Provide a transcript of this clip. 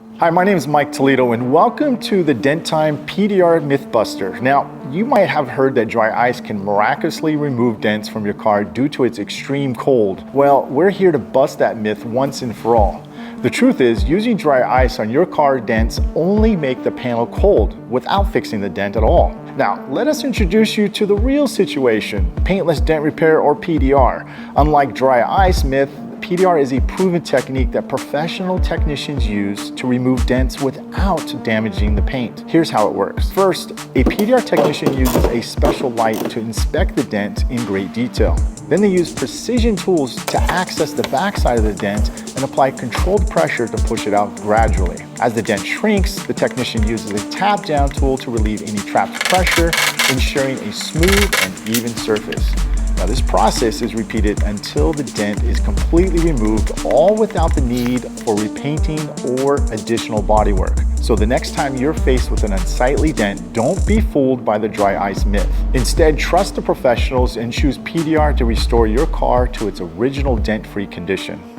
Hi, my name is Mike Toledo and welcome to the Dent Time PDR Mythbuster. Now, you might have heard that dry ice can miraculously remove dents from your car due to its extreme cold. Well, we're here to bust that myth once and for all. The truth is, using dry ice on your car dents only make the panel cold without fixing the dent at all. Now, let us introduce you to the real situation, Paintless Dent Repair or PDR. Unlike dry ice myth, PDR is a proven technique that professional technicians use to remove dents without damaging the paint. Here's how it works. First, a PDR technician uses a special light to inspect the dent in great detail. Then they use precision tools to access the backside of the dent and apply controlled pressure to push it out gradually. As the dent shrinks, the technician uses a tap down tool to relieve any trapped pressure, ensuring a smooth and even surface. Now, this process is repeated until the dent is completely removed, all without the need for repainting or additional bodywork. So the next time you're faced with an unsightly dent, don't be fooled by the dry ice myth. Instead, trust the professionals and choose PDR to restore your car to its original dent-free condition.